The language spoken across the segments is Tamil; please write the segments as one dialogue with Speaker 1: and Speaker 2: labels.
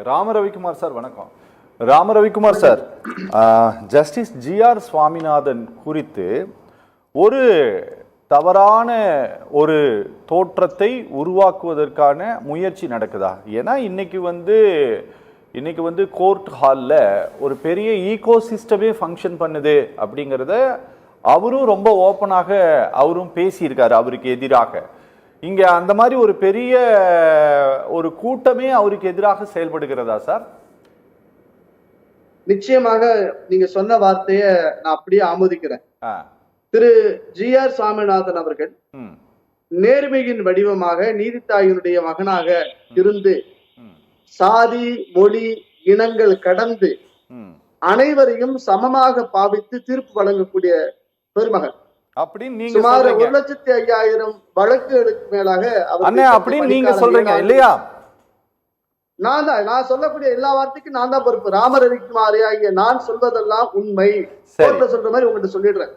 Speaker 1: ராமரவிக்குமார் சார் வணக்கம். Rama Ravikumar sir, justice GR. Swaminathan குறித்து ஒரு தவறான ஒரு தோற்றத்தை உருவாக்குவதற்கான முயற்சி நடக்குதா? ஏன்னா இன்னைக்கு வந்து கோர்ட் ஹாலில் ஒரு பெரிய ஈகோ சிஸ்டமே ஃபங்க்ஷன் பண்ணுது அப்படிங்கிறத அவரும் ரொம்ப ஓப்பனாக அவரும் பேசியிருக்காரு. அவருக்கு எதிராக இங்கே அந்த மாதிரி ஒரு பெரிய ஒரு கூட்டமே அவருக்கு எதிராக செயல்படுகிறதா சார்?
Speaker 2: நிச்சயமாக நீங்க சொன்ன வார்த்தையை நான் அப்படியே ஆமோதிக்கிறேன். திரு ஜி.ஆர். சுவாமிநாதன் அவர்கள் நேர்மையின் வடிவமாக நீதித்தாயினுடைய மகனாக இருந்து சாதி மொழி இனங்கள் கடந்து அனைவரையும் சமமாக பாவித்து தீர்ப்பு வழங்கக்கூடிய பெருமகன். சுமார் 1,05,000 வழக்குகளுக்கு மேலாக
Speaker 1: அப்படின்னு நீங்க சொல்றீங்க இல்லையா?
Speaker 2: நான் சொல்லக்கூடிய எல்லா வார்த்தைக்கும் நான் தான் பொறுப்பு. ராமரவிக்குமார் ஆகிய நான் சொல்வதெல்லாம் உண்மை. சொல்ற மாதிரி உங்ககிட்ட சொல்லிடுறேன்.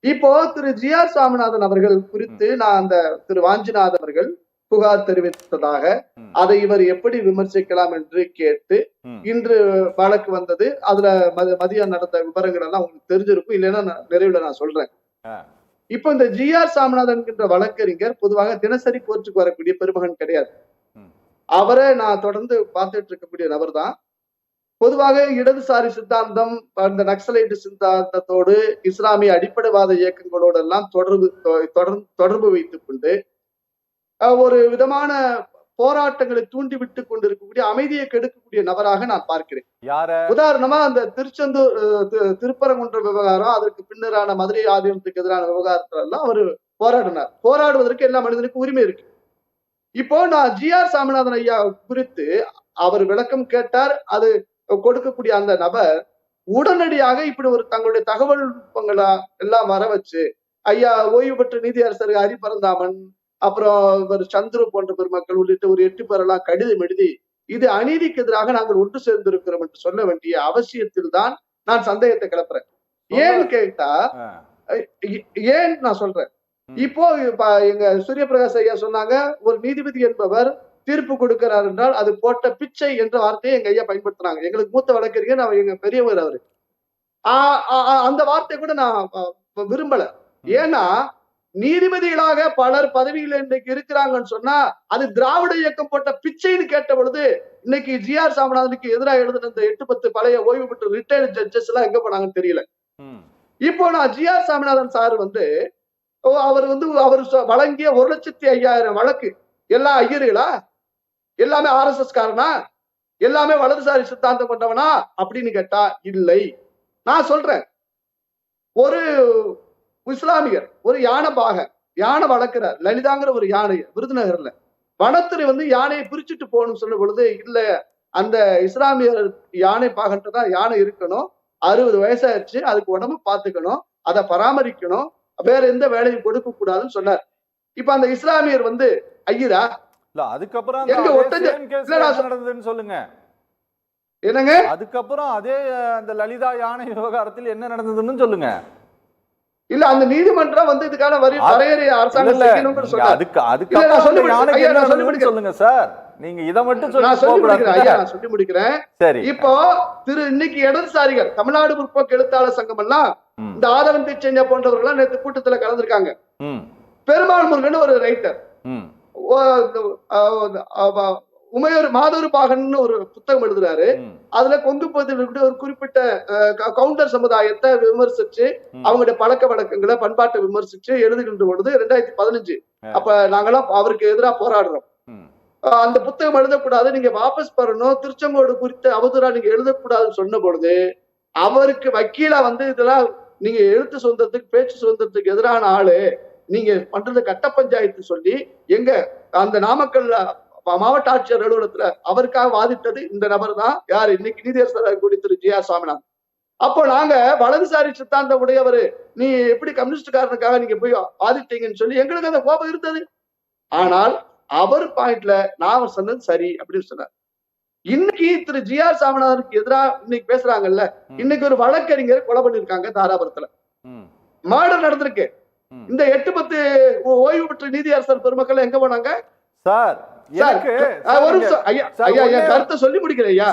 Speaker 2: இப்போ திரு ஜி.ஆர். சுவாமிநாதன் அவர்கள் குறித்து நான் அந்த திரு வாஞ்சிநாதன் அவர்கள் புகார் தெரிவித்ததாக அதை இவர் எப்படி விமர்சிக்கலாம் என்று கேட்டு இன்று வழக்கு வந்தது. அதுல மதியம் நடந்த விவரங்கள் எல்லாம் உங்களுக்கு தெரிஞ்சிருக்கும். இல்லைன்னா நிறைவுல நான் சொல்றேன். இப்போ இந்த ஜி.ஆர். சுவாமிநாதன் என்கின்ற வழக்கறிஞர் பொதுவாக தினசரி கோர்ட்டுக்கு வரக்கூடிய பெருமகன் கிடையாது. அவரை நான் தொடர்ந்து பார்த்துட்டு இருக்கக்கூடிய நபர் தான். பொதுவாக இடதுசாரி சித்தாந்தம், அந்த நக்சலைட் சித்தாந்தத்தோடு இஸ்லாமிய அடிப்படைவாத இயக்கங்களோடு எல்லாம் தொடர்பு வைத்துக் கொண்டு ஒரு விதமான போராட்டங்களை தூண்டிவிட்டு கொண்டிருக்கக்கூடிய அமைதியை கெடுக்கக்கூடிய நபராக நான் பார்க்கிறேன். உதாரணமா அந்த திருப்பரங்குன்ற விவகாரம், அதற்கு பின்னரான மதுரை ஆதீனத்துக்கு எதிரான விவகாரத்துல எல்லாம் அவர் போராடினார். போராடுவதற்கு எல்லா மனிதனுக்கும் உரிமை இருக்கு. இப்போ நான் ஜி.ஆர். சாமிநாதன் ஐயா குறித்து அவர் விளக்கம் கேட்டார். அது கொடுக்கக்கூடிய அந்த நபர் உடனடியாக இப்படி ஒரு தங்களுடைய தகவல் நுட்பங்களா எல்லாம் வர வச்சு ஐயா ஓய்வு பெற்ற நீதியரசர் ஹரிபரந்தாமன், அப்புறம் இவர் சந்துரு போன்ற பெருமக்கள் உள்ளிட்ட ஒரு 8 பேரெல்லாம் கடிதம் எழுதி இது அநீதிக்கு எதிராக நாங்கள் ஒன்று சேர்ந்திருக்கிறோம் என்று சொல்ல வேண்டிய அவசியத்தில் தான் நான் சந்தேகத்தை கிளப்புறேன். ஏன்னு கேட்டா, ஏன் நான் சொல்றேன், இப்போ எங்க சூரியபிரகாஷ் ஐயா சொன்னாங்க, ஒரு நீதிபதி என்பவர் தீர்ப்பு கொடுக்கிறார் என்றால் அது போட்ட பிச்சை என்ற வார்த்தையை எங்க ஐயா பயன்படுத்துறாங்க. எங்களுக்கு மூத்த வழக்கறிஞர், எங்க பெரியவர் அவரு. அந்த வார்த்தை கூட நான் விரும்பல. ஏன்னா நீதிபதிகளாக பலர் பதவியில் இன்றைக்கு இருக்கிறாங்கன்னு சொன்னா அது திராவிட இயக்கம் போட்ட பிச்சைன்னு கேட்ட பொழுது இன்னைக்கு ஜி.ஆர். சாமிநாதனுக்கு எதிராக எழுதின இந்த 8-10 பழைய ஓய்வு பெற்ற ரிட்டையர்டு ஜட்ஜஸ் எல்லாம் எங்க போனாங்கன்னு தெரியல. இப்போ நான் ஜி.ஆர். சாமிநாதன் சார் அவர் வழங்கிய 1,05,000 வழக்கு எல்லாம் ஐயர்களா, எல்லாமே RSS காரனா, எல்லாமே வலதுசாரி சித்தாந்தம் கொண்டவனா அப்படின்னு கேட்டா இல்லை. நான் சொல்றேன், ஒரு இஸ்லாமியர் ஒரு யானை வளர்க்கிறார், லலிதாங்கிற ஒரு யானை விருதுநகர்ல. வனத்துறை யானையை பிரிச்சுட்டு போகணும்னு சொல்லும் பொழுது இல்ல, அந்த இஸ்லாமியர் யானை பாகன்ட்டுதான் யானை இருக்கணும், 60 வயசாயிருச்சு, அதுக்கு உடம்பு பார்த்துக்கணும், அதை பராமரிக்கணும், வேற எந்த வேலையும் கொடுக்க கூடாதுன்னு சொன்னார். இப்ப அந்த இஸ்லாமியர் ஐயரா?
Speaker 1: அதுக்கப்புறம் நடந்ததுன்னு சொல்லுங்க.
Speaker 2: என்னங்க
Speaker 1: அதுக்கப்புறம் அதே அந்த லலிதா யானை விவகாரத்தில் என்ன நடந்ததுன்னு சொல்லுங்க.
Speaker 2: இல்ல, அந்த நீதிமன்றம் இதுக்கான வரையறை அரசாங்கம் செய்யணும்னு சொன்னார்.
Speaker 1: சொல்லுங்க சார், நீங்க இதை மட்டும்
Speaker 2: சொல்லி முடிக்கிறேன். சரி, இப்போ இன்னைக்கு இடதுசாரிகள், தமிழ்நாடு முற்போக்கு எழுத்தாளர் சங்கம் எல்லாம் இந்த ஆதவன் தீட்சையா போன்றவர்கள் நேற்று கூட்டத்துல கலந்துருக்காங்க. பெருமாள் முருகன் ஒரு ரைட்டர், உமையூர் மாதூர் பாகன் ஒரு புத்தகம் எழுதுறாரு. அதுல கொங்கு பகுதியில் ஒரு குறிப்பிட்ட கவுண்டர் சமுதாயத்தை விமர்சிச்சு அவங்களுடைய பழக்க வழக்கங்களை பண்பாட்டை விமர்சிச்சு எழுதுகின்ற பொழுது 2015 அப்ப நாங்கெல்லாம் அவருக்கு எதிராக போராடுறோம். அந்த புத்தகம் எழுதக்கூடாது, நீங்க வாபஸ் பெறணும், திருச்செங்கோடு குறித்த அவதூறா நீங்க எழுதக்கூடாதுன்னு சொன்ன பொழுது அவருக்கு வக்கீலா இதெல்லாம் நீங்க எழுத்து சுதந்திரத்துக்கு பேச்சு சுதந்திரத்துக்கு எதிரான ஆளு, நீங்க பண்றது கட்ட பஞ்சாயத்து சொல்லி எங்க அந்த நாமக்கல் மாவட்ட ஆட்சியர் அலுவலகத்துல அவருக்காக வாதிட்டது இந்த நபர் தான். யாரு? இன்னைக்கு நீதியரசர் கூடி திரு ஜி.ஆர். சுவாமிநாதன். அப்போ நாங்க வலதுசாரி சித்தாந்த உடையவர், நீ எப்படி கம்யூனிஸ்ட்காரனுக்காக நீங்க போய் வாதிட்டீங்கன்னு சொல்லி எங்களுக்கு அந்த கோபம் இருந்தது. ஆனால் அவர் பாயிண்ட்ல நான் சொன்னது சரி அப்படின்னு சொன்னார். இன்னைக்கு திரு ஜி.ஆர். சாமிநாதனுக்கு எதிராக இன்னைக்கு பேசுறாங்கல்ல, இன்னைக்கு ஒரு வழக்கறிஞர் கொலை பண்ணிருக்காங்க தாராபுரத்துல, மர்டர் நடந்திருக்கு. இந்த 8-10 ஓய்வு பெற்ற நீதியரசர் பெருமக்கள் எங்க போனாங்க
Speaker 1: சார்? எனக்கு
Speaker 2: ஒரு நிமிஷம் ஐயா, என் கருத்தை சொல்லி முடிக்கிறேன் ஐயா,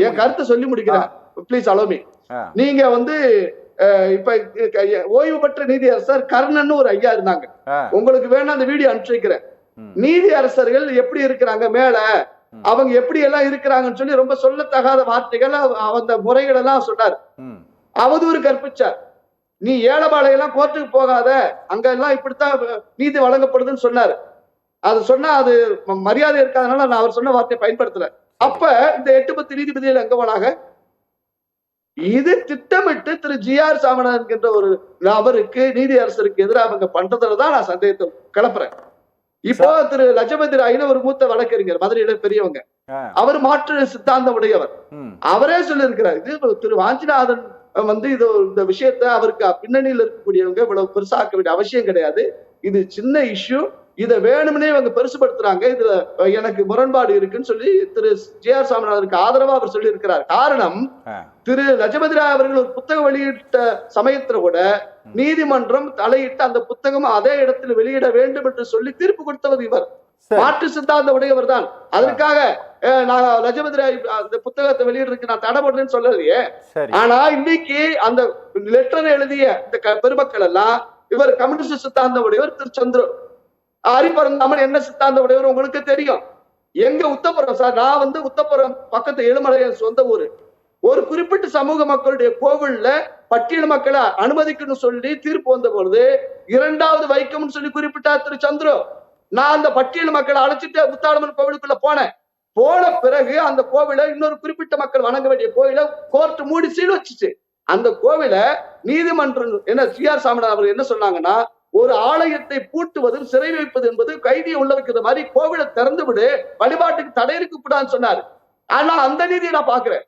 Speaker 2: என் கருத்தை சொல்லி முடிக்கிறேன், ப்ளீஸ் அலோ மீ. நீங்க வந்து இப்ப ஓய்வு பெற்ற நீதியரசர் கர்ணன் ஒரு ஐயா இருந்தாங்க, உங்களுக்கு வேணா அந்த வீடியோ அனுப்பிச்சு வைக்கிறேன். நீதி அரசர்கள் எப்படி இருக்கிறாங்க மேல, அவங்க எப்படி எல்லாம் இருக்கிறாங்கன்னு சொல்லி ரொம்ப சொல்லத்தகாத வார்த்தைகள் அந்த முறைகள் எல்லாம் சொன்னார், அவதூறு கற்பிச்சார். நீ ஏழபாளையெல்லாம் கோர்ட்டுக்கு போகாத, அங்க எல்லாம் இப்படித்தான் நீதி வழங்கப்படுதுன்னு சொன்னாரு. அது சொன்னா அது மரியாதை இருக்காதனால நான் அவர் சொன்ன வார்த்தையை பயன்படுத்தல. அப்ப இந்த 8 நீதிபதிகள் எங்க போனாங்க? இது திட்டமிட்டு திரு ஜி.ஆர். சாமிநாதன் என்கின்ற ஒரு நபருக்கு நீதி அரசருக்கு எதிராக அவங்க பண்றதுலதான் நான் சந்தேகத்தை கிளப்புறேன். இப்போ திரு லட்சபதி ராயின்னு ஒரு மூத்த வழக்கறிஞர், மதுரையில பெரியவங்க, அவர் மாற்று சித்தாந்தம் உடையவர், அவரே சொல்லி இருக்கிறார். இது திரு வாஞ்சிநாதன் வந்து இது இந்த விஷயத்த அவருக்கு பின்னணியில் இருக்கக்கூடியவங்க இவ்வளவு பெருசாக்க வேண்டிய அவசியம் கிடையாது, இது சின்ன இஷ்யூ, இதை வேணும்னே இவங்க பெருசுபடுத்துறாங்க, இதுல எனக்கு முரண்பாடு இருக்குன்னு சொல்லி திரு ஜி.ஆர். சாமிநாதனுக்கு ஆதரவா அவர் சொல்லி இருக்கிறார். காரணம், திரு லட்சபதி ராய் அவர்கள் ஒரு புத்தகம் வெளியிட்ட சமயத்துல கூட நீதிமன்றம் தலையிட்டு அந்த புத்தகம் அதே இடத்தில் வெளியிட வேண்டும் என்று சொல்லி தீர்ப்பு கொடுத்தவர் இவர், மாற்று சித்தாந்த உடையவர் தான். அதற்காக நான் லட்சபதி ராய் அந்த புத்தகத்தை வெளியிடுறதுக்கு நான் தடை போடுறேன்னு சொல்லலையே. ஆனா இன்னைக்கு அந்த லெட்டர் எழுதிய இந்த பெருமக்கள் எல்லாம் இவர் கம்யூனிஸ்ட் சித்தாந்த உடையவர் திரு சந்திர ஹரிபரந்தாமன் என்ன சித்தாந்த உடையவர் உங்களுக்கு தெரியும். எங்க உத்தப்புறம் சார், நான் வந்து உத்தப்புறம் பக்கத்து எழுமலை சொந்த ஊரு, ஒரு குறிப்பிட்ட சமூக மக்களுடைய கோவில்ல பட்டியல் மக்களை அனுமதிக்கணும்னு சொல்லி தீர்ப்பு வந்த பொழுது 2வது வைக்கம்னு சொல்லி குறிப்பிட்டார் திரு சந்திர. நான் அந்த பட்டியல் மக்களை அழைச்சிட்டு முத்தாளம்மன் கோவிலுக்குள்ள போனேன். போன பிறகு அந்த கோவிலை இன்னொரு குறிப்பிட்ட மக்கள் வணங்க வேண்டிய கோவிலை கோர்ட் மூடி சீல் வச்சுச்சு. அந்த கோவிலை நீதிமன்றம் என்ன ஜி.ஆர். சாமிநாதன் அவர்கள் என்ன சொன்னாங்கன்னா, ஒரு ஆலயத்தை பூட்டுவது சிறை வைப்பது என்பது கைதியை உள்ள வைக்கிற மாதிரி கோவிலை திறந்து விடு, வழிபாட்டுக்கு தடை இருக்கக்கூடாதுன்னு சொன்னாரு. ஆனா அந்த நீதியை நான் பாக்குறேன்,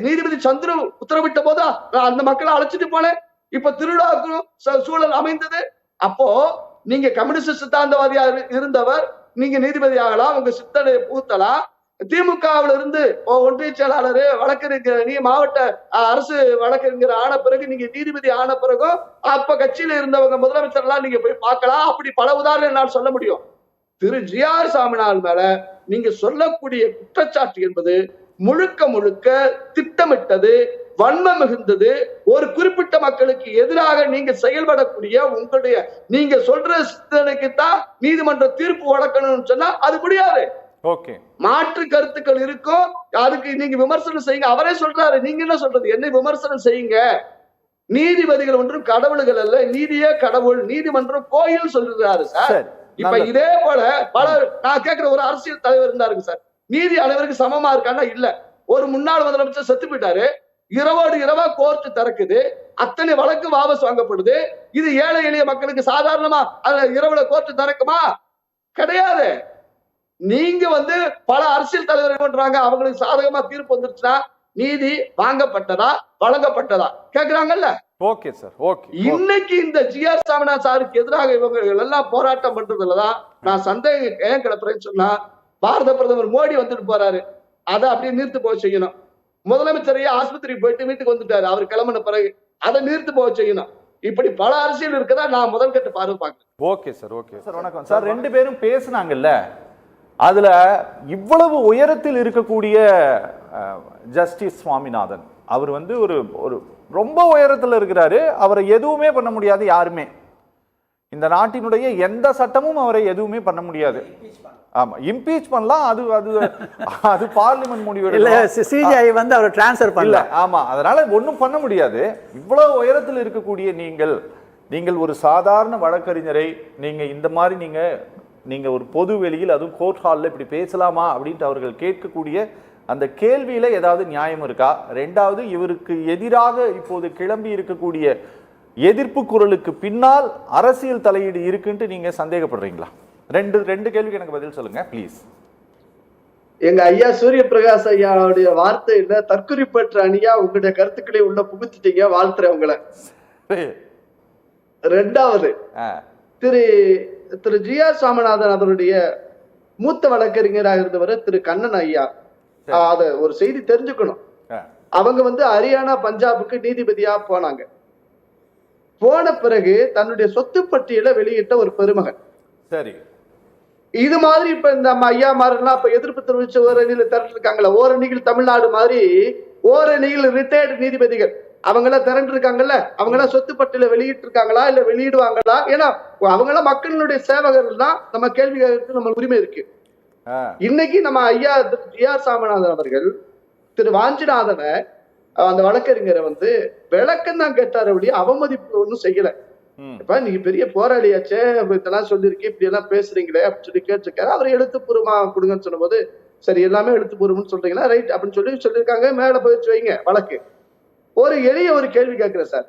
Speaker 2: நீதிபதி சந்திர உத்தரவிட்ட போதா நான் அந்த மக்களை அழைச்சிட்டு போனேன். இப்ப திருவிழாவுக்கும் சூழல் அமைந்தது. அப்போ நீங்க கம்யூனிஸ்ட் சித்தாந்தவாதியா இருந்தவர், நீங்க நீதிபதி ஆகலாம், உங்க சித்தனை பூத்தலாம். திமுகவில் இருந்து ஒன்றிய செயலாளர் வழக்கறிஞர், நீ மாவட்ட அரசு வழக்கறிஞர் ஆன பிறகு, நீங்க நீதிபதி ஆன பிறகும் அப்ப கட்சியில இருந்தவங்க முதலமைச்சர் எல்லாம் நீங்க போய் பார்க்கலாம். அப்படி பல உதாரணம் என்னால் சொல்ல முடியும். திரு ஜி.ஆர். சாமிநாதன் மேல நீங்க சொல்லக்கூடிய குற்றச்சாட்டு என்பது முழுக்க முழுக்க திட்டமிட்டது, வன்ம மிகுந்தது, ஒரு குறிப்பிட்ட மக்களுக்கு எதிராக நீங்க செயல்படக்கூடிய உங்களுடைய நீங்க சொல்ற சிந்தனைக்குத்தான் நீதிமன்ற தீர்ப்பு வழங்கணும்னு சொன்னா அது முடியாது. மாற்று கருத்துக்கள் இருக்கும், அதுக்கு நீங்க விமர்சனம் செய்யுங்க. அவரே சொல்றாரு, நீங்க என்ன சொல்றது, என்ன விமர்சனம் செய்யுங்க. நீதிபதிகள் ஒன்றும் கடவுள்கள் அல்ல, நீதியே கடவுள், நீதிமன்றம் கோயில் சொல்றாரு சார். இப்ப இதே போல பல நான் கேட்கிற ஒரு அரசியல் தலைவர் இருந்தாருங்க சார், நீதி அனைவருக்கு சமமா இருக்கான்னா இல்ல. ஒரு முன்னாள் முதலமைச்சர் செத்து போயிட்டாரு, இரவோடு இரவா கோர்ட் திறக்குது, அத்தனை வழக்கு வாபஸ் வாங்கப்படுது. இது ஏழை எளிய மக்களுக்கு சாதாரணமா இரவுல கோர்ட் திறக்குமா? கிடையாது. நீங்க வந்து பல அரசியல் தலைவர் பண்றாங்க, அவங்களுக்கு சாதகமா தீர்ப்பு வந்துருச்சுன்னா நீதி வாங்கப்பட்டதா வழங்கப்பட்டதா கேக்குறாங்கல்ல.
Speaker 1: Okay sir, okay.
Speaker 2: இன்னைக்கு இந்த ஜி.ஆர். சாமிநாதன் சாருக்கு எதிராக இவங்க எல்லாம் போராட்டம் பண்றதுலதான் நான் சந்தேகம் ஏன் கிளப்புறேன்னு சொன்னா, பாரத பிரதமர் மோடி வந்துட்டு போறாரு, அதை அப்படியே நிறுத்து போக செய்யணும். முதலமைச்சரையே ஆஸ்பத்திரிக்கு போயிட்டு வீட்டுக்கு வந்துட்டாரு, அவர் கிளம்பின பிறகு அதை நிறுத்து போக செய்யணும். இப்படி பல அரசியல் இருக்கதா நான் முதல் கட்ட பார்வை பார்க்கிறேன்.
Speaker 1: Okay sir, okay sir. வணக்கம் சார். 2 பேரும் பேசுனாங்கல்ல, அதுல இவ்வளவு உயரத்தில் இருக்கக்கூடிய ஜஸ்டிஸ் சுவாமிநாதன் அவர் வந்து ஒரு ஒரு ரொம்ப உயரத்தில் இருக்கிறாரு, அவரை எதுவுமே பண்ண முடியாது யாருமே. இந்த நாட்டினுடைய எந்த சட்டமும் அவரை எதுவுமே பண்ண முடியாது. ஆமா, இம்பீச் பண்ணலாம், அது அது அது பார்லிமெண்ட் முடிவு இல்ல,
Speaker 3: சிஜிஐ வந்து அவர் ட்ரான்ஸ்ஃபர் பண்ணல.
Speaker 1: ஆமா, அதனால ஒன்றும் பண்ண முடியாது. இவ்வளவு உயரத்தில் இருக்கக்கூடிய நீங்கள் ஒரு சாதாரண வழக்கறிஞரை நீங்க இந்த மாதிரி நீங்க ஒரு பொது வெளியில், அதுவும் கோர்ட் ஹாலில் இப்படி பேசலாமா அப்படின்ட்டு அவர்கள் கேட்கக்கூடிய அந்த கேள்வியில ஏதாவது நியாயம் இருக்கா? 2வது, இவருக்கு எதிராக இப்போது கிளம்பி இருக்கக்கூடிய எதிர்ப்பு குரலுக்கு பின்னால் அரசியல் தலையீடு இருக்குன்ட்டு நீங்க சந்தேகப்படுறீங்களா? ரெண்டு கேள்விக்கு எனக்கு பதில் சொல்லுங்க ப்ளீஸ்.
Speaker 2: எங்க ஐயா சூரிய பிரகாஷ் ஐயாவுடைய வார்த்தையில தற்குறிப்பற்ற அணியா உங்களுடைய கருத்துக்களை உள்ள புகுத்திட்டீங்க, வாழ்த்துறேன் உங்களை. 2வது, திரு ஜி.ஆர். சாமிநாதன் அவருடைய மூத்த வழக்கறிஞராக இருந்தவர் திரு கண்ணன் ஐயா, அத ஒரு செய்தி தெரிஞ்சுக்கணும். அவங்க வந்து ஹரியானா பஞ்சாபுக்கு நீதிபதியா போனாங்க. போன பிறகு தன்னுடைய சொத்து பட்டியலை வெளியிட்ட ஒரு பெருமகன்.
Speaker 1: சரி,
Speaker 2: இது மாதிரி இப்ப இந்த நம்ம ஐயா மாரெல்லாம் இப்ப எதிர்ப்பு தெரிவிச்சு ஓரணியில திரண்டு இருக்காங்கல்ல, ஓரணியில் தமிழ்நாடு மாதிரி ஓரணியில் ரிட்டையர்டு நீதிபதிகள் அவங்க எல்லாம் திரண்டு இருக்காங்கல்ல, அவங்க எல்லாம் சொத்து பட்டியல வெளியிட்டு இருக்காங்களா இல்ல வெளியிடுவாங்களா? ஏன்னா அவங்க எல்லாம் மக்களினுடைய சேவகர்கள் தான், நம்ம கேள்வி கேட்கறதுக்கு நம்ம உரிமை இருக்கு. இன்னைக்கு நம்ம ஐயா ஜி.ஆர். சாமிநாதன் அவர்கள் திரு வாஞ்சிநாதனை அந்த வழக்கறிஞரை வந்து விளக்கம் தான் கேட்டாரு, அப்படியே அவமதிப்பு ஒன்றும் செய்யல. இப்ப நீங்க பெரிய போராளியாச்சே, இதெல்லாம் சொல்லிருக்கேன், இப்படி எல்லாம் பேசுறீங்களே அப்படின்னு சொல்லி கேட்டிருக்காரு. அவர் எழுத்துப்பூர்வமா கொடுங்கன்னு சொன்ன போது, சரி எல்லாமே எழுத்துப்பூர்வம்னு சொல்றீங்களா, ரைட் அப்படின்னு சொல்லியிருக்காங்க. மேல போயிடுச்சு வைங்க வழக்கு. ஒரு எளிய ஒரு கேள்வி கேட்கிறேன் சார்.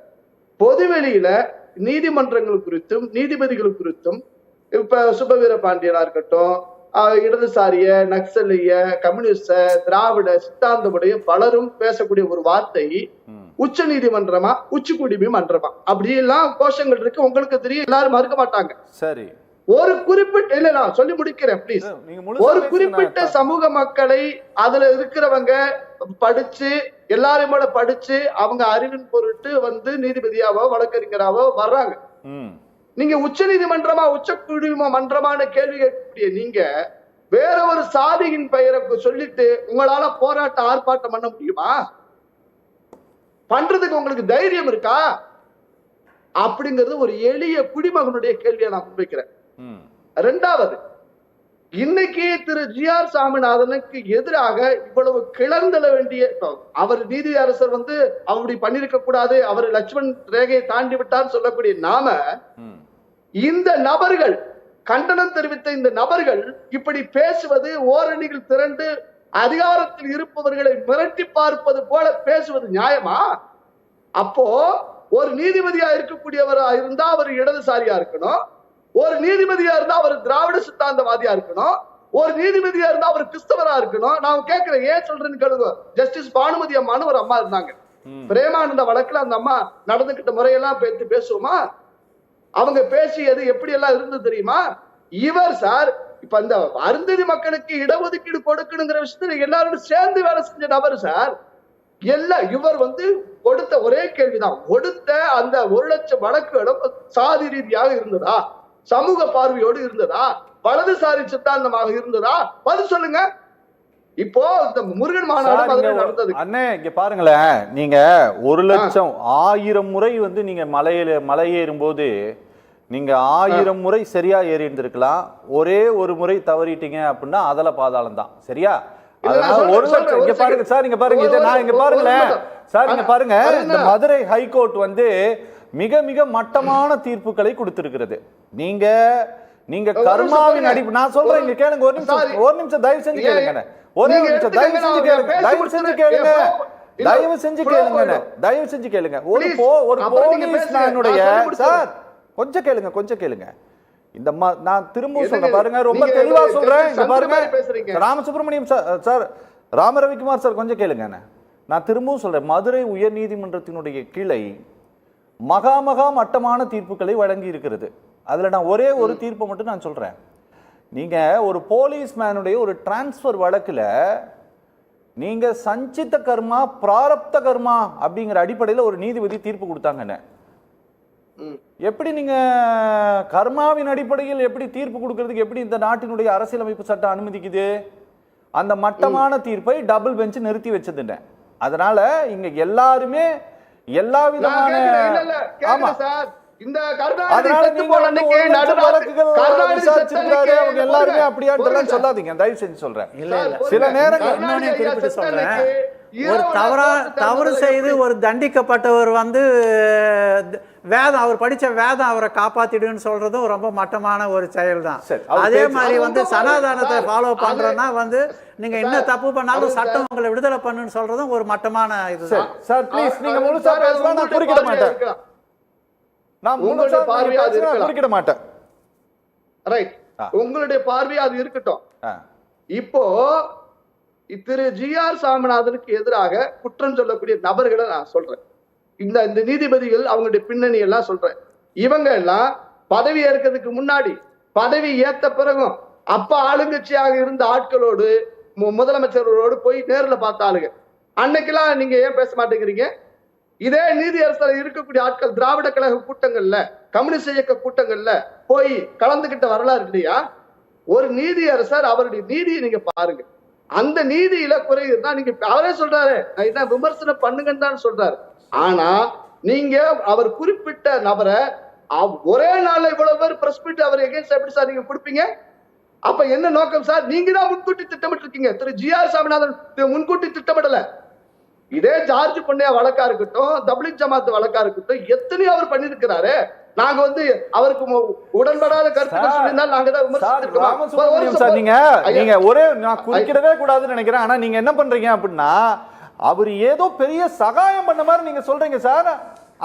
Speaker 2: பொதுவெளியில நீதிமன்றங்கள் குறித்தும் நீதிபதிகள் குறித்தும் இப்ப சுபவீர பாண்டியனா இருக்கட்டும், இடதுசாரிய, நக்சலைய, கம்யூனிஸ்ட, திராவிட சித்தாந்தமுடைய பலரும் பேசக்கூடிய ஒரு வார்த்தை உச்ச நீதிமன்றமா உச்சி குடிமை மன்றமா அப்படியெல்லாம் கோஷங்கள் இருக்கு. உங்களுக்கு தெரியும், எல்லாரும் மறுக்க மாட்டாங்க.
Speaker 1: சரி,
Speaker 2: ஒரு குறிப்பிட்ட இல்ல நான் சொல்லி முடிக்கிறேன் ப்ளீஸ். ஒரு குறிப்பிட்ட சமூக மக்களை அதுல இருக்கிறவங்க படிச்சு எல்லாரையும் படிச்சு அவங்க அறிவின் பொருட்டு வந்து நீதிபதியாவோ வழக்கறிஞராவோ வர்றாங்க. நீங்க உச்ச நீதிமன்றமா உச்ச குடிமை மன்றமான கேள்வி கேட்கக்கூடிய நீங்க வேற ஒரு சாதியின் பெயரை சொல்லிட்டு உங்களால போராட்ட ஆர்ப்பாட்டம் பண்ண முடியுமா? பண்றதுக்கு உங்களுக்கு தைரியம் இருக்கா? அப்படிங்கிறது ஒரு எளிய குடிமகனுடைய கேள்வியை நான் முன்வைக்கிறேன். ரெண்டாவது, இன்னைக்கு திரு ஜி.ஆர். சாமிநாதனுக்கு எதிராக இவ்வளவு கிளர்ந்தெழ வேண்டிய, அவர் நீதி அரசர் வந்து அப்படி பண்ணிருக்க கூடாது, அவர் லட்சுமண் ரேகையை தாண்டி விட்டார் சொல்லக்கூடிய நாம, இந்த நபர்கள் கண்டனம் தெரிவித்த இந்த நபர்கள் இப்படி பேசுவது, ஓரணிகள் திரண்டு அதிகாரத்தில் இருப்பவர்களை மிரட்டி பார்ப்பது போல பேசுவது நியாயமா? அப்போ ஒரு நீதிபதியா இருக்கக்கூடியவரா இருந்தா அவர் இடதுசாரியா இருக்கணும், ஒரு நீதிபதியா இருந்தா அவர் திராவிட சித்தாந்தவாதியா இருக்கணும், ஒரு நீதிபதியா இருந்தா அவர் கிறிஸ்தவரா இருக்கணும். நான் கேட்கிறேன், ஏன் சொல்றேன்னு கேளுங்க. ஜஸ்டிஸ் பானுமதி அம்மான்னு ஒரு அம்மா இருந்தாங்க. பிரேமானந்த வழக்குல அந்த அம்மா நடந்துகிட்ட முறையெல்லாம் பேசுவோமா? அவங்க பேசியது எப்படி எல்லாம் இருந்தது தெரியுமா? இவர் சார் இப்ப இந்த அருந்ததி மக்களுக்கு இடஒதுக்கீடு கொடுக்கணுங்கிற விஷயத்துல எல்லாரும் சேர்ந்து வேலை செஞ்ச நபர் சார். இவர் வந்து கொடுத்த ஒரே கேள்விதான், கொடுத்த அந்த 1,00,000 வழக்குகளும் சாதி ரீதியாக இருந்ததா, சமூக பார்வையோடு இருந்ததா, வலதுசாரி சித்தாந்தமாக இருந்ததா? பதில் சொல்லுங்க. இப்போ இந்த முருகன் மாநாடு நடந்தது.
Speaker 1: அண்ணே இங்க பாருங்களேன், நீங்க 1,00,000 1000 முறை வந்து நீங்க மலை ஏறும் போது நீங்க 1000 முறை சரியா ஏறி இருந்திருக்கலாம், ஒரே ஒரு முறை தவறிட்டீங்க அப்படின்னா அதல பாதாளம் தான். சரியா? அதனால 1,00,000 இங்க பாருங்க சார், இங்க பாருங்க, இதை நான் இங்க பாருங்களேன் சார், இங்க பாருங்க, இந்த மதுரை ஹைகோர்ட் வந்து மிக மிக மட்டமான தீர்ப்புகளை கொடுத்திருக்கிறது. நீங்க கர்மாவின் அடிப்பு, நான் சொல்றேன் இங்க கேளுங்க, ஒரு நிமிஷம் தயவு செஞ்சு கேளுங்க, ஒரே ஒரு நிமிஷம் தயவு செஞ்சு கேளுங்க, தயவு செஞ்சு கேளுங்க. ஒரு போலீஸ்மேனுடைய சார் கொஞ்சம் கேளுங்க. இந்த நான் திரும்ப சொல்றேன் பாருங்க, ரொம்ப தெளிவா சொல்றேன். இங்க பாருங்க ராமசுப்ரமணியம் சார், ராம ரவிக்குமார் சார் கொஞ்சம் கேளுங்க. நான் திரும்பவும் சொல்றேன், மதுரை உயர் நீதிமன்றத்தினுடைய கிளை மகா மட்டமான தீர்ப்புகளை வழங்கி இருக்கிறது. அதுல நான் ஒரே ஒரு தீர்ப்பை மட்டும் நான் சொல்றேன். நீங்க ஒரு போலீஸ்மேனுடைய ஒரு டிரான்ஸ்பர் வழக்குல நீங்க சஞ்சித கர்மா பிராரப்த கர்மா அப்படிங்கிற அடிப்படையில் ஒரு நீதிபதி தீர்ப்பு கொடுத்தாங்கன்னு, எப்படி நீங்க கர்மாவின் அடிப்படையில் எப்படி தீர்ப்பு கொடுக்கிறதுக்கு எப்படி இந்த நாட்டினுடைய அரசியலமைப்பு சட்டம் அனுமதிக்குது? அந்த மட்டமான தீர்ப்பை டபுள் பெஞ்ச் நிறுத்தி வச்சதுன்னு. அதனால இங்க எல்லாருமே எல்லா விதமான எல்லாருமே அப்படியா சொல்லாதீங்க, தயவு செஞ்சு சொல்றேன். சில நேரங்கள்
Speaker 3: சொல்றேன், ஒரு தவறு செய்து ஒரு தண்டிக்கப்பட்டவர் வந்து வேதம், அவர் படிச்ச வேதம் அவரை காப்பாத்திடுன்னு சொல்றதும் ரொம்ப மட்டமான ஒரு செயல் தான். அதே மாதிரி வந்து சனாதனத்தை ஃபாலோ பண்றதுன்னா வந்து நீங்க என்ன தப்பு பண்ணாலும் சட்டம் உங்களை விடுதலை பண்ணுன்னு சொல்றதும் ஒரு மட்டமான இதுதான்.
Speaker 1: சார் ப்ளீஸ், நீங்க முழுசா பேசலாம், நான் குறுக்கிட மாட்டேன். நான் உங்களுடைய பார்வையா அது குறுக்கிட மாட்டேன்.
Speaker 2: ரைட், உங்களுடைய பார்வையா அது இருக்கட்டும். இப்போ திரு ஜி.ஆர். சாமிநாதனுக்கு எதிராக குற்றம் சொல்லக்கூடிய நபர்களை நான் சொல்றேன். இந்த நீதிபதிகள் அவங்களுடைய பின்னணி எல்லாம் சொல்றேன். இவங்க எல்லாம் பதவி ஏற்கிறதுக்கு முன்னாடி, பதவி ஏத்த பிறகும் அப்ப ஆளுங்கட்சியாக இருந்த ஆட்களோடு முதலமைச்சரோடு போய் நேரில் பார்த்த ஆளுங்க. அன்னைக்கெல்லாம் நீங்க ஏன் பேச மாட்டேங்கிறீங்க? இதே நீதி அரசர் இருக்கக்கூடிய ஆட்கள் திராவிட கழக கூட்டங்கள்ல, கம்யூனிஸ்ட் இயக்க கூட்டங்கள்ல போய் கலந்துகிட்ட வரலாறு இல்லையா? ஒரு நீதியரசர் அவருடைய நீதியை நீங்க பாருங்க. அந்த நீதியில குறை இருந்தா நீங்க அவரே சொல்றாரு என்ன விமர்சனம் பண்ணுங்கன்னு தான் சொல்றாரு. ஆனா நீங்க அவர் குறிப்பிட்ட நபரை ஒரே நாள்ல இவ்வளவு பேர் பிரஸ் மீட் அவர் எகேன்ஸ்ட் எப்படி சார் நீங்க கொடுப்பீங்க? அப்ப என்ன நோக்கம் சார்? நீங்க தான் முன்கூட்டி திட்டமிட்டு இருக்கீங்க. திரு ஜி.ஆர். சாமிநாதன் முன்கூட்டி திட்டமிடல. இதே ஜார்ஜ் பொன்னையா வழக்கா இருக்கட்டும், தப்லீக் ஜமாத் வழக்கா இருக்கட்டும், எத்தனையோ அவர் பண்ணிருக்கிறாரு. நாங்க அவருக்கு உடன்படாத கருத்துக்கள் சொல்லியிருந்தால் நாங்க தான் விமர்சித்திருக்கோம்.
Speaker 1: நீங்க ஒரே நான் குறுக்கிடவே கூடாதுன்னு நினைக்கிறேன். ஆனா நீங்க என்ன பண்றீங்க அப்படின்னா அவர் ஏதோ பெரிய சகாயம் பண்ண மாதிரி நீங்க சொல்றீங்க சார்.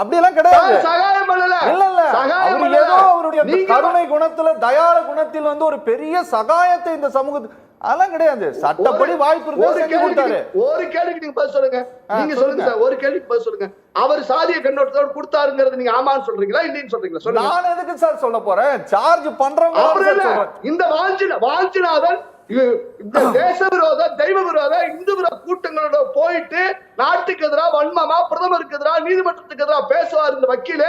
Speaker 1: அப்படியெல்லாம் கிடையாது.
Speaker 2: சகாயம் பண்ணல.
Speaker 1: இல்ல இல்ல, அவர் ஏதோ அவருடைய கருணை குணத்துல தயார குணத்தில் ஒரு பெரிய சகாயத்தை இந்த சமூகத்துக்கு அதெல்லாம் கிடையாது. சட்டப்படி வாய்ப்பு இருக்கு.
Speaker 2: ஒரு கேள்விக்கு நீங்க பதில் சொல்லுங்க. நீங்க சொல்லுங்க சார், ஒரு கேள்விக்கு பதில் சொல்லுங்க. அவர் சாதிய கண்ணோட்டத்தோட கொடுத்தாருங்கிறது நீங்க ஆமான்னு சொல்றீங்களா இல்லைன்னு சொல்றீங்களா? சொல்லுங்க. நான்
Speaker 1: எதுக்கு சார் சொல்ல போறேன்? சார்ஜ் பண்றவங்க
Speaker 2: இந்த வாஞ்சிநாதன் தேச விரோத தெய்வ விரோத இந்து விரோத கூட்டங்களோட போயிட்டு நாட்டுக்கு எதிராக வன்மமா பிரதமருக்கு எதிராக நீதிமன்றத்துக்கு எதிராக பேசுவார் இந்த வக்கீல.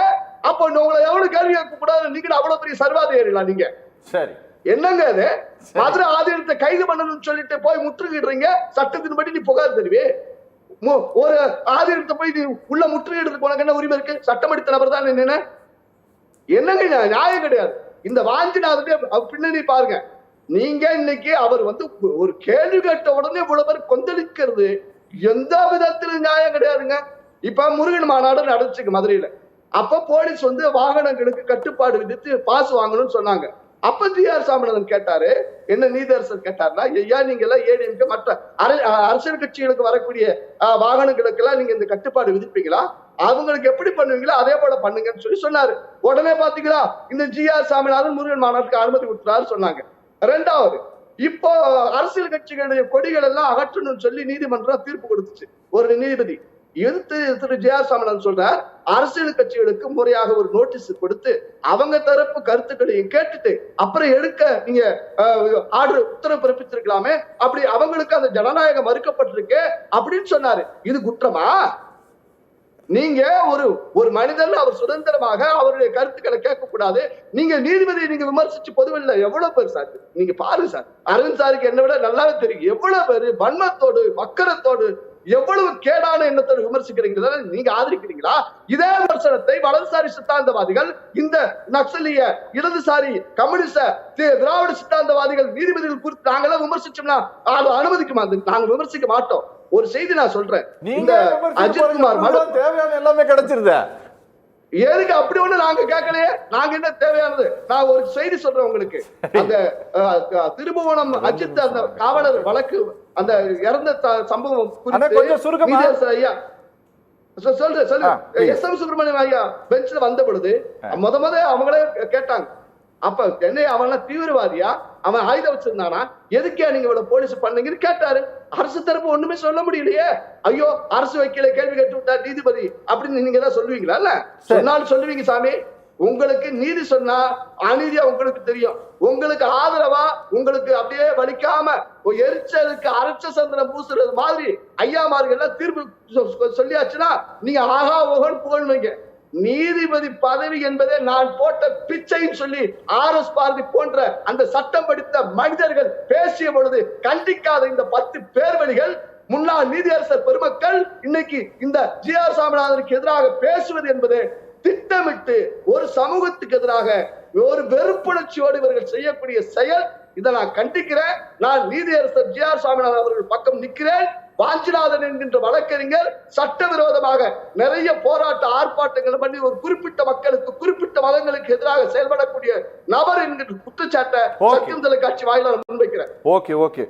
Speaker 2: அப்ப உங்களை எவ்வளவு கேள்வி கேட்க கூடாது? நீங்க அவ்வளவு பெரிய சர்வாதிகாரிகளா நீங்க?
Speaker 1: சரி,
Speaker 2: என்னங்க அது? மதுரை ஆதீனத்தை கைது பண்ணணும்னு சொல்லிட்டு போய் முற்றுகிடுறீங்க. சட்டத்தின்படி நீ புகார் தெரிவே. ஒரு ஆதீனத்தை போய் நீ உள்ள முற்றுகிடுறதுக்கு உனக்கு என்ன உரிமை இருக்கு? சட்டம் அடித்த நபர் தான் என்னங்க நியாயம் கிடையாது. இந்த வாஞ்சிநாதனுடைய பின்னணி பாருங்க. நீங்க இன்னைக்கு அவர் ஒரு கேள்வி கேட்ட உடனே இவ்வளவு பேர் கொந்தளிக்கிறது எந்த விதத்திலும் நியாயம் கிடையாதுங்க. இப்ப முருகன் மாநாடு நடந்துச்சு மதுரையில. அப்ப போலீஸ் வாகனங்களுக்கு கட்டுப்பாடு விதித்து பாஸ் வாங்கணும்னு சொன்னாங்க. அப்ப ஜி.ஆர். சாமிநாதன் கேட்டாரு, என்ன நீதியரசர் கேட்டாருன்னா, ஐயா நீங்க எல்லாம் ஏடிஎம்கே மற்ற அரசியல் கட்சிகளுக்கு வரக்கூடிய வாகனங்களுக்கு எல்லாம் நீங்க இந்த கட்டுப்பாடு விதிப்பீங்களா? அவங்களுக்கு எப்படி பண்ணுவீங்களோ அதே போல பண்ணுங்கன்னு சொன்னாரு. உடனே பாத்தீங்களா இந்த ஜி.ஆர். சாமிநாதன் முருகன் மாநாட்டுக்கு அனுமதி கொடுத்தாரு சொன்னாங்க. ரெண்டாவது, இப்போ அரசியல் கட்சிகளுடைய கொடிகள் எல்லாம் அகற்றணும்னு சொல்லி நீதிமன்றம் தீர்ப்பு கொடுத்துச்சு. ஒரு நீதிபதி எதிர்த்து திரு ஜி.ஆர். சாமிநாதன் சொல்றார், அரசியல் கட்சிகளுக்கு முறையாக ஒரு நோட்டீஸ் கொடுத்து அவங்க தரப்பு கருத்துக்களையும் கேட்டுட்டு அப்புறம் எடுக்க நீங்க ஆர்டர் உத்தரவு பிறப்பிச்சிருக்கலாமே. அப்படி அவங்களுக்கு அந்த ஜனநாயகம் மறுக்கப்பட்டிருக்கு அப்படின்னு சொன்னாரு. இது குற்றமா? நீங்க ஒரு மனிதன் அவர் சுதந்திரமாக அவருடைய கருத்துக்களை கேட்க கூடாது. நீங்க நீதிபதியை நீங்க விமர்சிச்சு பொதுவில் எவ்வளவு பேர் சார் நீங்க பாருங்க சார். அரவிந்த் சாருக்கு என்ன விட நல்லாவே தெரியும் எவ்வளவு பேரு வன்மத்தோடு வக்கரத்தோடு எவ்வளவு கேடான எண்ணத்தோடு விமர்சிக்கிறீங்க. நீங்க ஆதரிக்கிறீங்களா? இதே விமர்சனத்தை வலதுசாரி சித்தாந்தவாதிகள், இந்த நக்சலிய இடதுசாரி கம்யூனிஸ்ட திராவிட சித்தாந்தவாதிகள் நீதிபதிகள் குறித்து நாங்களாம் விமர்சிச்சோம்னா அது அனுமதிக்குமா? நாங்க விமர்சிக்க மாட்டோம். ஒரு செய்தி நான் சொல்றேன். இந்த அஜித்குமார்
Speaker 1: தேவையான எல்லாமே கிடைச்சிருது.
Speaker 2: எதுக்கு அப்படி ஒண்ணு நாங்க கேட்கலையே. நாங்க என்ன தேவையானது? நான் ஒரு செய்தி சொல்றேன் உங்களுக்கு. அந்த திருபுவனம் அஜித் அந்த காவலர் வழக்கு அந்த இறந்த சம்பவம் குறித்து ஐயா சொல்றேன் சொல்லு. எஸ்.எம். சுப்பிரமணியம் ஐயா பெஞ்சில் வந்த பொழுது முத அவங்களே கேட்டாங்க, அப்ப என்ன அவன் தீவிரவாதியா, அவன் ஆயுதம் வச்சிருந்தானா, எதுக்கே நீங்க இவ்வளவு போலீஸ் பண்ணீங்கன்னு கேட்டாரு. அரசு தரப்பு ஒண்ணுமே சொல்ல முடியலையே. ஐயோ அரசு வைக்கல கேள்வி கேட்டு விட்டார் நீதிபதி அப்படின்னு நீங்க தான் சொல்லுவீங்களா? இல்ல சொன்னாலும் சொல்லுவீங்க சாமி. உங்களுக்கு நீதி சொன்னா அநீதியா உங்களுக்கு தெரியும். உங்களுக்கு ஆதரவா உங்களுக்கு அப்படியே வலிக்காம எரிச்சலுக்கு அரைச்ச சந்திரன் பூசுறது மாதிரி ஐயாமார்கள் தீர்ப்பு சொல்லியாச்சுன்னா நீங்க ஆகா ஓகன் புகழ்வீங்க. நீதிபதி பதவி என்பதே நான் போட்ட பிச்சைன்னு சொல்லி ஆர்.எஸ். பாரதி போன்ற அந்த சட்டம் படித்த மனிதர்கள் பேசிய பொழுது கண்டிக்காத இந்த 10 பேர்வழிகள் முன்னாள் நீதியரசர் பெருமக்கள் இன்னைக்கு இந்த ஜி.ஆர். சாமிநாதனுக்கு எதிராக பேசுவது என்பது திட்டமிட்டு ஒரு சமூகத்துக்கு எதிராக ஒரு வெறுப்புணர்ச்சியோடு இவர்கள் செய்யக்கூடிய செயல். இதை நான் கண்டிக்கிறேன். நான் நீதியரசர் ஜி.ஆர். சாமிநாதன் அவர்கள் பக்கம் நிற்கிறேன். வாஞ்சிநாதன் என்கின்ற வழக்கறிஞர் சட்டவிரோதமாக நிறைய போராட்ட ஆர்ப்பாட்டங்கள் பண்ணி ஒரு குறிப்பிட்ட மக்களுக்கு குறிப்பிட்ட மதங்களுக்கு எதிராக செயல்படக்கூடிய நபர் என்கின்ற குற்றச்சாட்டை சத்தியம் தொலைக்காட்சி வாயிலாக முன்வைக்கிறேன்.
Speaker 1: Okay okay